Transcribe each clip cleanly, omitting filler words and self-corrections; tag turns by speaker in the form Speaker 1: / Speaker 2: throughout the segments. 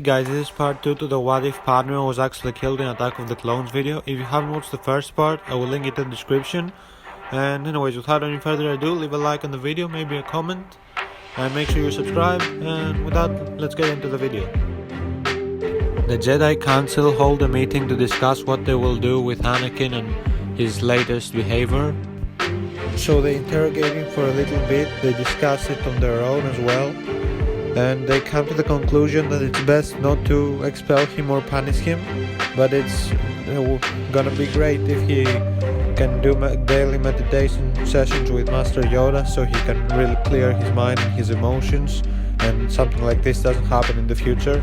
Speaker 1: Hey guys, this is part 2 to the what if Padme was actually killed in Attack of the Clones video. If you haven't watched the first part, I will link it in the description. And anyways, without any further ado, leave a like on the video, maybe a comment, and make sure you subscribe. And with that, let's get into the video. The Jedi Council hold a meeting to discuss what they will do with Anakin and his latest behavior. So they interrogate him for a little bit, they discuss it on their own as well. And they come to the conclusion that it's best not to expel him or punish him, but it's gonna be great if he can do daily meditation sessions with Master Yoda, so he can really clear his mind and his emotions, and something like this doesn't happen in the future.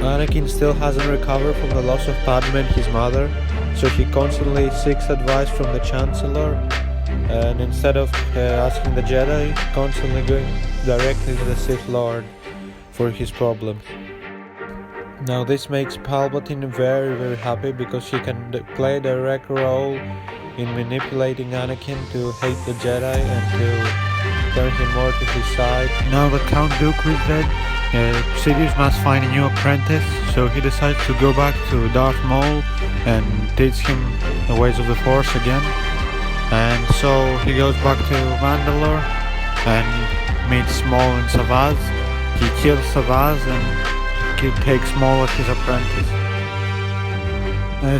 Speaker 1: Anakin still hasn't recovered from the loss of Padme and his mother, so he constantly seeks advice from the Chancellor, and instead of asking the Jedi, constantly going directly to the Sith Lord for his problems. Now this makes Palpatine very happy, because he can play a direct role in manipulating Anakin to hate the Jedi and to turn him more to his side. Now that Count Dooku is dead, Sidious must find a new apprentice, so he decides to go back to Darth Maul and teach him the ways of the Force again. And so he goes back to Mandalore and meets Maul and Savaz. He kills Savaz and he takes Maul as his apprentice.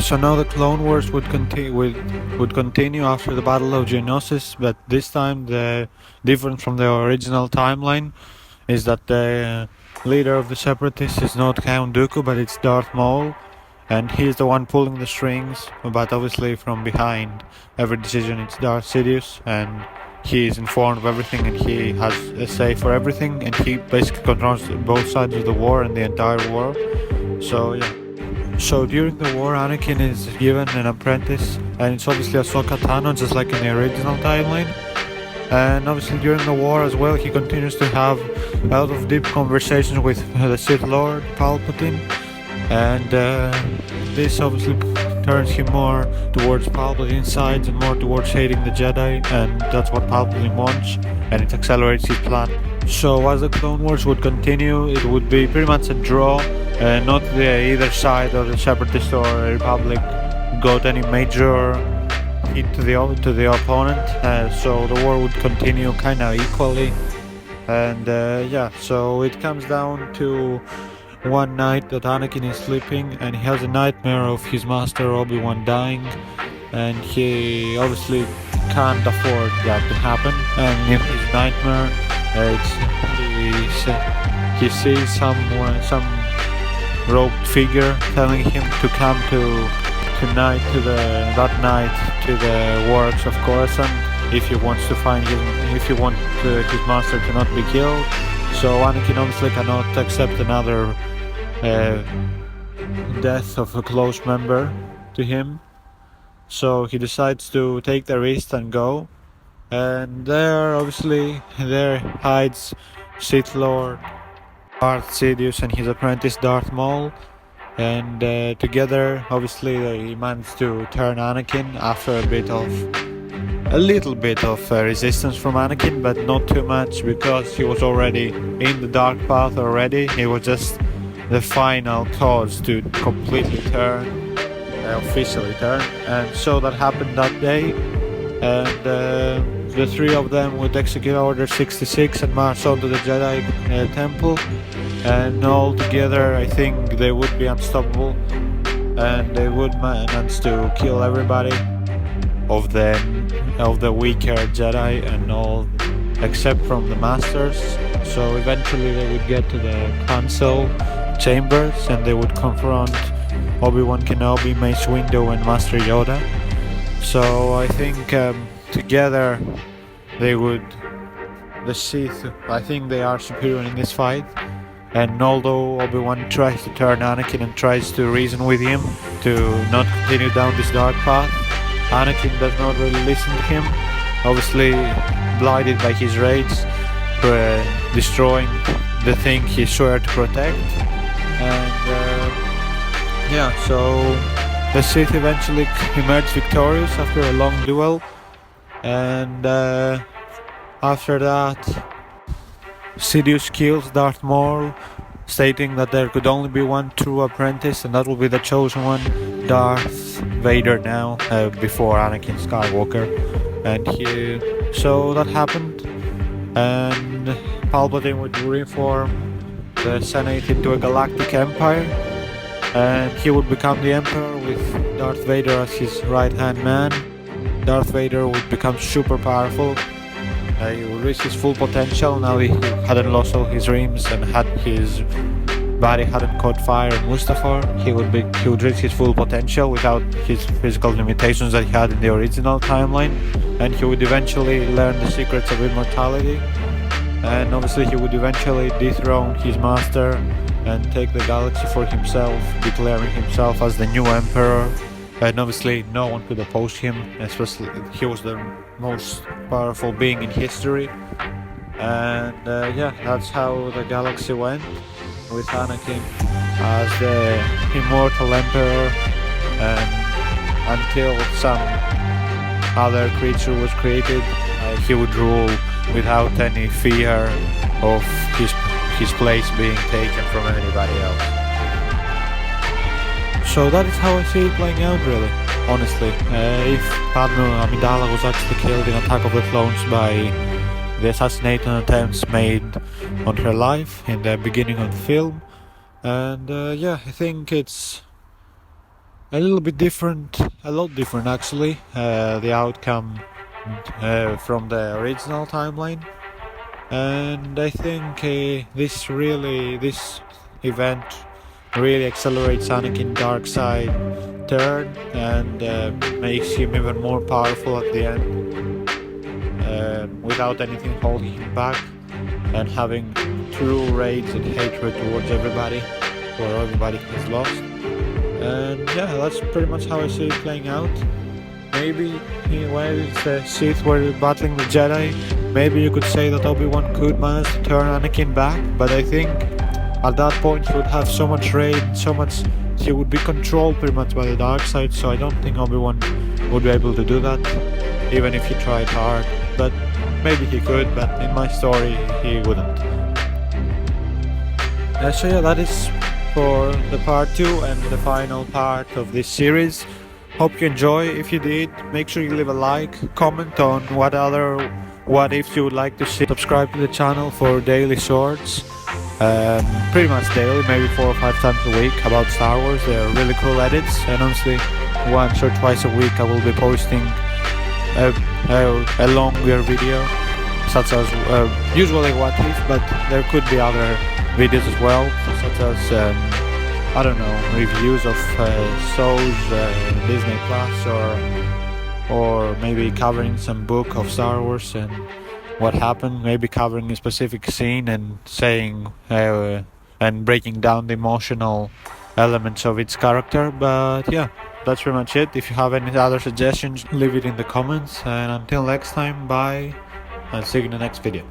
Speaker 1: So now the Clone Wars would continue after the Battle of Geonosis, but this time the difference from the original timeline is that the leader of the Separatists is not Count Dooku, but it's Darth Maul, and he's the one pulling the strings, but obviously from behind every decision it's Darth Sidious, and he is informed of everything and he has a say for everything, and he basically controls both sides of the war and the entire war. So yeah. So during the war, Anakin is given an apprentice, and it's obviously Ahsoka Tano, just like in the original timeline. And obviously during the war as well, he continues to have a lot of deep conversations with the Sith Lord Palpatine, and this obviously turns him more towards Palpatine's side and more towards hating the Jedi, and that's what Palpatine wants, and it accelerates his plan. So as the Clone Wars would continue, it would be pretty much a draw, not either side or the Separatist or Republic got any major hit to the opponent, so the war would continue kinda equally. And yeah, so it comes down to one night that Anakin is sleeping and he has a nightmare of his master Obi-Wan dying, and he obviously can't afford that to happen. And in his nightmare, he sees some robed figure telling him to come that night to the works of Coruscant if he wants to find if he wants his master to not be killed. So Anakin obviously cannot accept another death of a close member to him, so he decides to take the risk and go. And there hides Sith Lord Darth Sidious and his apprentice Darth Maul, and together obviously they managed to turn Anakin after a little bit of resistance from Anakin, but not too much, because he was already in the dark path already. It was just the final cause to completely turn, officially turn. And so that happened that day, and the three of them would execute Order 66 and march on to the Jedi Temple, and all together I think they would be unstoppable, and they would manage to kill everybody of the weaker Jedi and all except from the Masters. So eventually they would get to the Council chambers and they would confront Obi-Wan Kenobi, Mace Windu and Master Yoda. So I think together the Sith, I think they are superior in this fight. And although Obi-Wan tries to turn Anakin and tries to reason with him to not continue down this dark path, Anakin does not really listen to him, obviously blinded by his rage, destroying the thing he swore to protect. And yeah, so the Sith eventually emerged victorious after a long duel, and after that Sidious kills Darth Maul stating that there could only be one true apprentice, and that will be the chosen one, Darth Vader now, before Anakin Skywalker. And so that happened, and Palpatine would reform the Senate into a galactic empire, and he would become the Emperor with Darth Vader as his right-hand man. Darth Vader would become super powerful. He would reach his full potential now he hadn't lost all his dreams and his body hadn't caught fire in Mustafar. He would reach his full potential without his physical limitations that he had in the original timeline, and he would eventually learn the secrets of immortality, and obviously he would eventually dethrone his master and take the galaxy for himself, declaring himself as the new emperor. And obviously no one could oppose him, especially he was the most powerful being in history. And yeah, that's how the galaxy went, with Anakin as the immortal emperor, and until some other creature was created, he would rule without any fear of his place being taken from anybody else. So that is how I see it playing out, really, honestly. If Padme Amidala was actually killed in Attack of the Clones by the assassination attempts made on her life in the beginning of the film. And yeah, I think it's a little bit different, a lot different actually, the outcome from the original timeline. And I think this event really accelerates Anakin's dark side turn and makes him even more powerful at the end, without anything holding him back, and having true rage and hatred towards everybody, where everybody has lost. And yeah, that's pretty much how I see it playing out. Maybe while the Sith were battling the Jedi, maybe you could say that Obi-Wan could manage to turn Anakin back, but I think at that point he would have so much rage, he would be controlled pretty much by the dark side, so I don't think Obi-Wan would be able to do that, even if he tried hard. But maybe he could, but in my story he wouldn't. So yeah, that is for the part 2 and the final part of this series. Hope you enjoy. If you did, make sure you leave a like, comment on what other what ifs you would like to see. Subscribe to the channel for daily shorts, pretty much daily, maybe 4 or 5 times a week, about Star Wars. They're really cool edits, and honestly once or twice a week I will be posting a longer video, such as usually what if, but there could be other videos as well, such as I don't know, reviews of shows, Disney Plus, or maybe covering some book of Star Wars and what happened, maybe covering a specific scene and saying and breaking down the emotional elements of its character. But yeah, that's pretty much it. If you have any other suggestions, leave it in the comments, and until next time, bye, and see you in the next video.